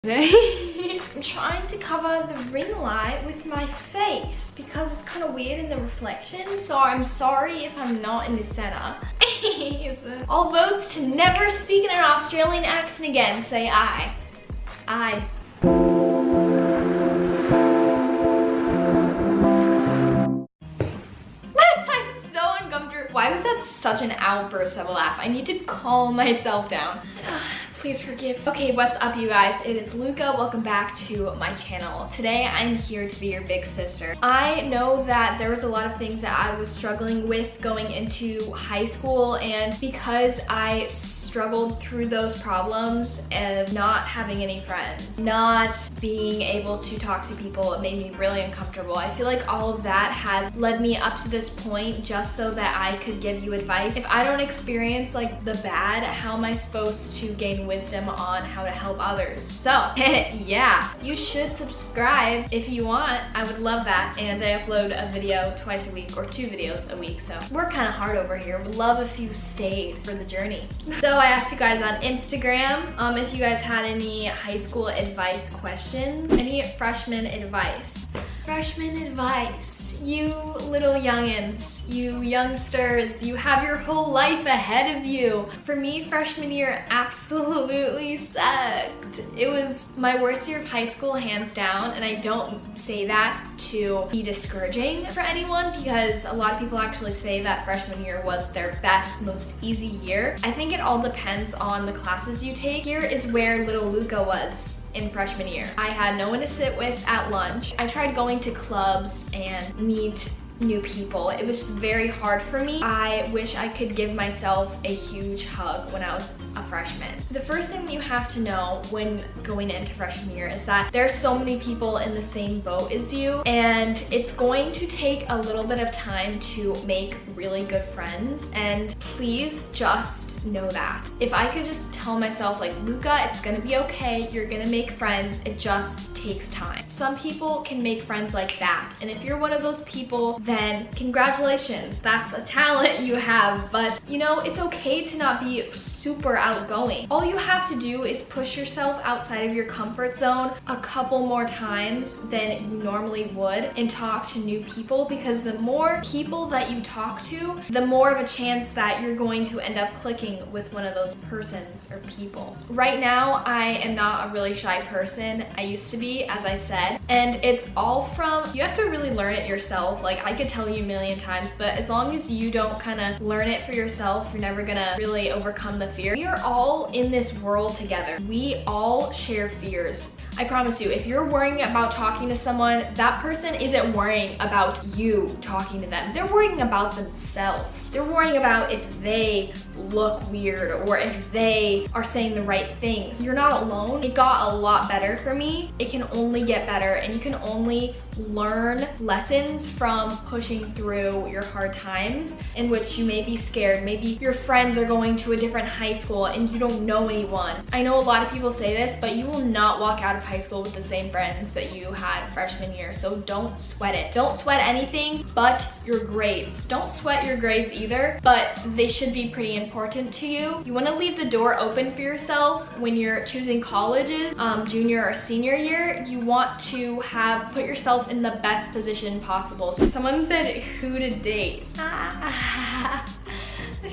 I'm trying to cover the ring light with my face because it's kind of weird in the reflection, so I'm sorry if I'm not in the center. All votes to never speak in an Australian accent again say aye. Aye. I'm so uncomfortable. Why was that such an outburst of a laugh? I need to calm myself down. Please forgive. Okay, what's up you guys? It is Luca. Welcome back to my channel. Today I'm here to be your big sister. I know that there was a lot of things that I was struggling with going into high school, and because I struggled through those problems of not having any friends, not being able to talk to people, it made me really uncomfortable. I feel like all of that has led me up to this point just so that I could give you advice. If I don't experience like the bad, how am I supposed to gain wisdom on how to help others? So yeah, you should subscribe if you want. I would love that. And I upload a video twice a week or 2 videos a week, so we're kind of hard over here. Would love if you stayed for the journey. So I asked you guys on Instagram if you guys had any high school advice questions, any freshman advice. Freshman advice, you little youngins, you youngsters, you have your whole life ahead of you. For me, freshman year absolutely sucked. It was my worst year of high school, hands down, and I don't say that to be discouraging for anyone because a lot of people actually say that freshman year was their best, most easy year. I think it all depends on the classes you take. Here is where little Luca was in freshman year. I had no one to sit with at lunch. I tried going to clubs and meet new people. It was very hard for me. I wish I could give myself a huge hug when I was a freshman. The first thing that you have to know when going into freshman year is that there's so many people in the same boat as you, and it's going to take a little bit of time to make really good friends, and please just know that. If I could just tell myself like, Luca, it's gonna be okay, you're gonna make friends, it just takes time. Some people can make friends like that, and if you're one of those people, then congratulations, that's a talent you have. But you know, it's okay to not be super outgoing. All you have to do is push yourself outside of your comfort zone a couple more times than you normally would and talk to new people, because the more people that you talk to, the more of a chance that you're going to end up clicking with one of those persons or people. Right now, I am not a really shy person. I used to be, as I said, and it's all from, you have to really learn it yourself. Like, I could tell you a million times, but as long as you don't kind of learn it for yourself, you're never gonna really overcome the fear. We are all in this world together. We all share fears. I promise you, if you're worrying about talking to someone, that person isn't worrying about you talking to them. They're worrying about themselves. They're worrying about if they look weird or if they are saying the right things. You're not alone. It got a lot better for me. It can only get better, and you can only learn lessons from pushing through your hard times in which you may be scared. Maybe your friends are going to a different high school and you don't know anyone. I know a lot of people say this, but you will not walk out of high school with the same friends that you had freshman year, so don't sweat it. Don't sweat anything but your grades. Don't sweat your grades either, but they should be pretty important to you. You want to leave the door open for yourself when you're choosing colleges, junior or senior year. You want to put yourself in the best position possible. So someone said, who to date?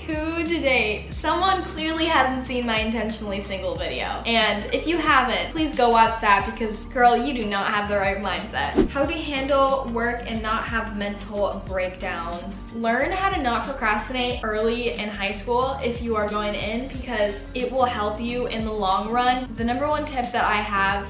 Who to date? Someone clearly hasn't seen my intentionally single video. And if you haven't, please go watch that, because girl, you do not have the right mindset. How to handle work and not have mental breakdowns. Learn how to not procrastinate early in high school if you are going in, because it will help you in the long run. The #1 tip that I have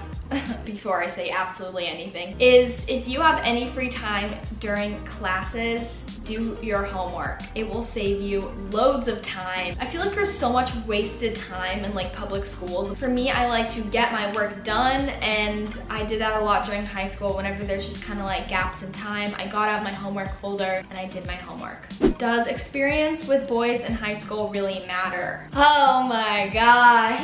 before I say absolutely anything is, if you have any free time during classes, do your homework. It will save you loads of time. I feel like there's so much wasted time in like public schools. For me, I like to get my work done, and I did that a lot during high school. Whenever there's just kind of like gaps in time, I got out my homework folder and I did my homework. Does experience with boys in high school really matter? Oh my god.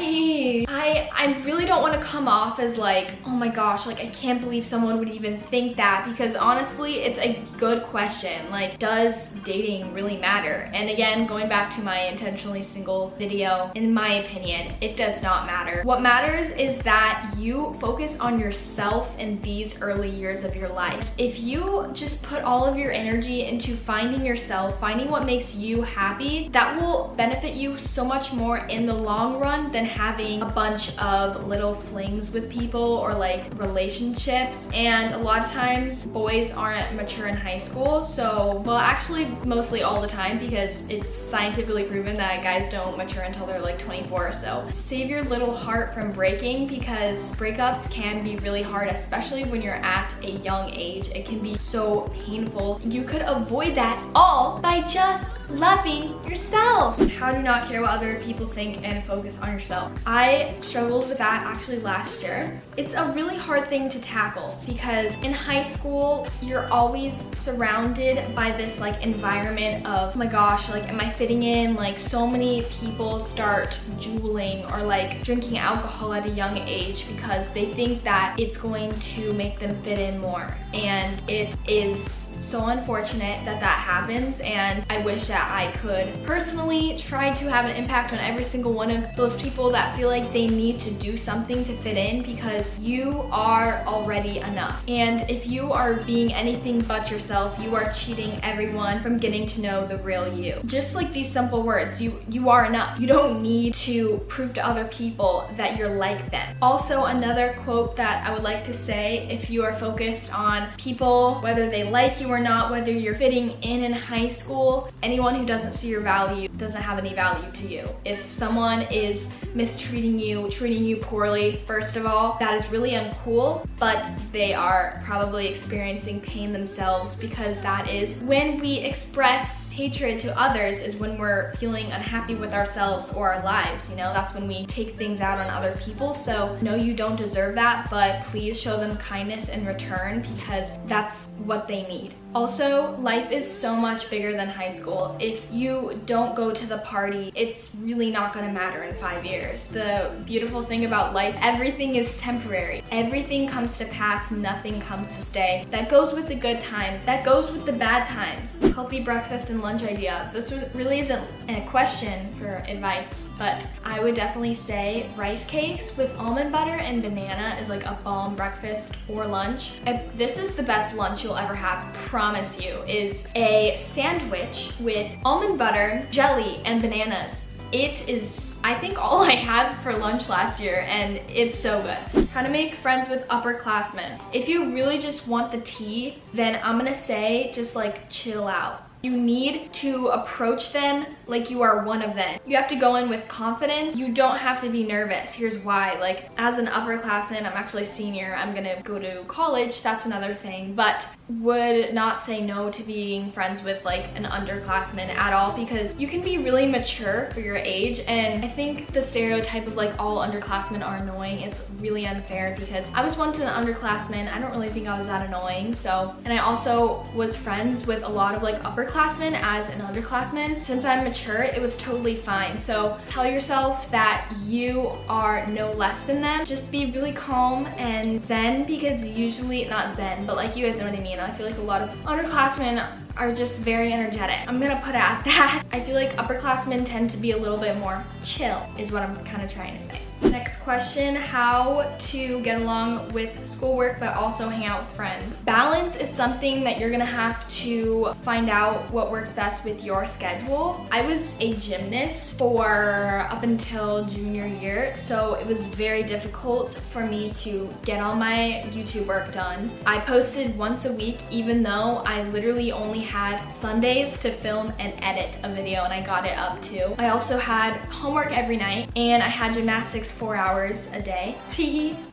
I really don't want to come off as like, oh my gosh, like I can't believe someone would even think that, because honestly, it's a good question. Like, does does dating really matter? And again, going back to my intentionally single video, in my opinion, it does not matter. What matters is that you focus on yourself in these early years of your life. If you just put all of your energy into finding yourself, finding what makes you happy, that will benefit you so much more in the long run than having a bunch of little flings with people or like relationships. And a lot of times boys aren't mature in high school, so, well, actually mostly all the time, because it's scientifically proven that guys don't mature until they're like 24 or so. Save your little heart from breaking, because breakups can be really hard, especially when you're at a young age. It can be so painful. You could avoid that all by just loving yourself. How to not care what other people think and focus on yourself. I struggled with that actually last year. It's a really hard thing to tackle, because in high school, you're always surrounded by this like environment of, oh my gosh, like, am I fitting in? Like, so many people start juuling or like drinking alcohol at a young age because they think that it's going to make them fit in more. And it is so unfortunate that that happens, and I wish that I could personally try to have an impact on every single one of those people that feel like they need to do something to fit in, because you are already enough. And if you are being anything but yourself, you are cheating everyone from getting to know the real you. Just like these simple words, you are enough. You don't need to prove to other people that you're like them. Also, another quote that I would like to say, if you are focused on people, whether they like you or not, whether you're fitting in high school, anyone who doesn't see your value doesn't have any value to you. If someone is mistreating you, treating you poorly, first of all, that is really uncool, but they are probably experiencing pain themselves, because that is when we express hatred to others, is when we're feeling unhappy with ourselves or our lives, you know? That's when we take things out on other people. So no, you don't deserve that, but please show them kindness in return, because that's what they need. Also, life is so much bigger than high school. If you don't go to the party, it's really not gonna matter in 5 years. The beautiful thing about life, everything is temporary. Everything comes to pass, nothing comes to stay. That goes with the good times, that goes with the bad times. Healthy breakfast and lunch ideas. This really isn't a question for advice, but I would definitely say rice cakes with almond butter and banana is like a bomb breakfast or lunch. This is the best lunch you'll ever have, promise you, is a sandwich with almond butter, jelly, and bananas. It is, I think, all I had for lunch last year, and it's so good. How to make friends with upperclassmen. If you really just want the tea, then I'm gonna say just like chill out. You need to approach them like you are one of them. You have to go in with confidence. You don't have to be nervous. Here's why. Like, as an upperclassman, I'm actually a senior, I'm gonna go to college, that's another thing, but would not say no to being friends with like an underclassman at all, because you can be really mature for your age. And I think the stereotype of like all underclassmen are annoying is really unfair, because I was once an underclassman. I don't really think I was that annoying. So, and I also was friends with a lot of like upperclassmen as an underclassman. Since I'm mature, it was totally fine. So tell yourself that you are no less than them. Just be really calm and zen, because usually, not zen, but like, you guys know what I mean. I feel like a lot of underclassmen are just very energetic. I'm gonna put it at that. I feel like upperclassmen tend to be a little bit more chill, is what I'm kind of trying to say. Next question, how to get along with schoolwork but also hang out with friends. Balance is something that you're gonna have to find out what works best with your schedule. I was a gymnast for up until junior year, so it was very difficult for me to get all my YouTube work done. I posted once a week, even though I literally only had Sundays to film and edit a video, and I got it up too. I also had homework every night, and I had gymnastics 4 hours a day.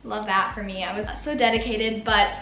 Love that for me. I was so dedicated, but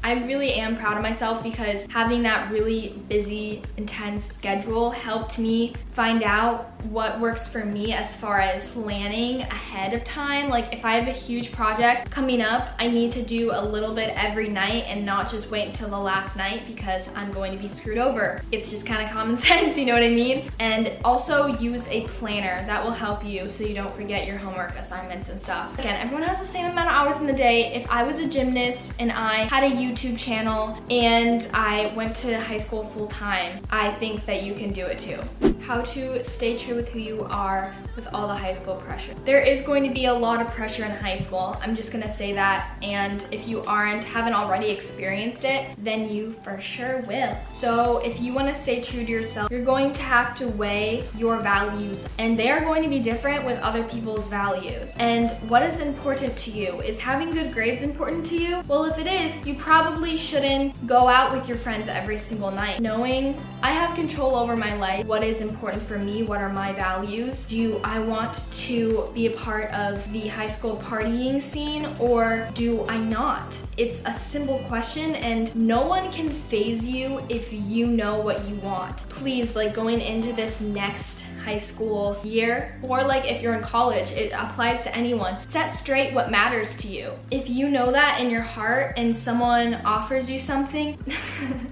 I really am proud of myself, because having that really busy, intense schedule helped me find out what works for me as far as planning ahead of time. Like, if I have a huge project coming up, I need to do a little bit every night and not just wait until the last night, because I'm going to be screwed over. It's just kind of common sense, you know what I mean? And also use a planner. That will help you so you don't forget your homework. homework assignments and stuff. Again, everyone has the same amount of hours in the day. If I was a gymnast and I had a YouTube channel and I went to high school full time, I think that you can do it too. How to stay true with who you are with all the high school pressure. There is going to be a lot of pressure in high school. I'm just gonna say that. And if you haven't already experienced it, then you for sure will. So if you wanna stay true to yourself, you're going to have to weigh your values, and they are going to be different with other people's values. And what is important to you? Is having good grades important to you? Well, if it is, you probably shouldn't go out with your friends every single night. Knowing I have control over my life, what is important for me, what are my values? Do I want to be a part of the high school partying scene, or do I not? It's a simple question, and no one can phase you if you know what you want. Please, like, going into this next high school year, or like if you're in college, it applies to anyone. Set straight what matters to you. If you know that in your heart and someone offers you something,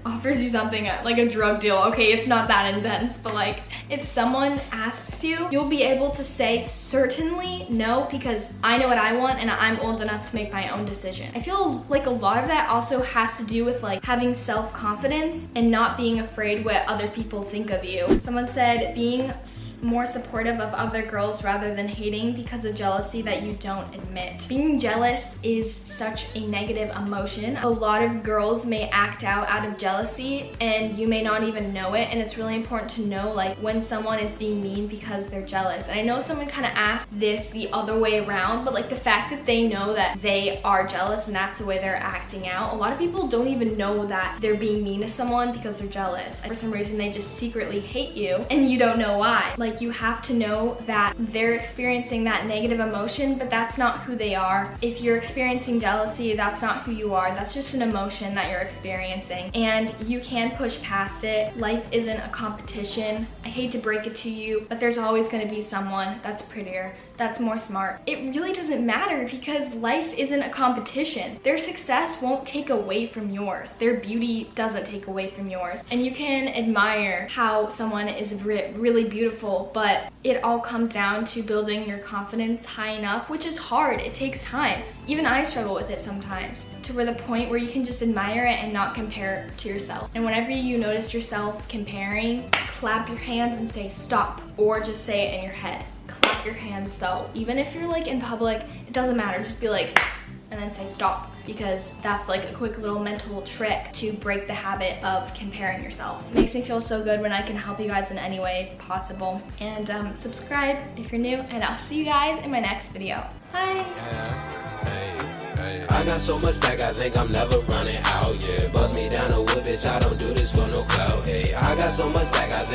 like a drug deal, okay, it's not that intense, but like if someone asks you, you'll be able to say certainly no, because I know what I want and I'm old enough to make my own decision. I feel like a lot of that also has to do with like having self-confidence and not being afraid what other people think of you. Someone said being more supportive of other girls rather than hating because of jealousy that you don't admit. Being jealous is such a negative emotion. A lot of girls may act out of jealousy and you may not even know it, and it's really important to know like when someone is being mean because they're jealous. And I know someone kind of asked this the other way around, but like the fact that they know that they are jealous and that's the way they're acting out, a lot of people don't even know that they're being mean to someone because they're jealous. For some reason they just secretly hate you and you don't know why. Like, you have to know that they're experiencing that negative emotion, but that's not who they are. If you're experiencing jealousy, that's not who you are. That's just an emotion that you're experiencing, and you can push past it. Life isn't a competition. I hate to break it to you, but there's always going to be someone that's prettier, that's more smart. It really doesn't matter, because life isn't a competition. Their success won't take away from yours. Their beauty doesn't take away from yours. And you can admire how someone is really beautiful, but it all comes down to building your confidence high enough, which is hard. It takes time. Even I struggle with it sometimes, to where the point where you can just admire it and not compare to yourself. And whenever you notice yourself comparing, clap your hands and say stop, or just say it in your head. Clap your hands though. Even if you're like in public, it doesn't matter. Just be like, and then say stop, because that's like a quick little mental trick to break the habit of comparing yourself. It makes me feel so good when I can help you guys in any way possible. And subscribe if you're new, and I'll see you guys in my next video. Bye. I got so much back, I think I'm never running out, yeah. Bust me down a whip, bitch, I don't do this for no clout, hey. I got so much back, I think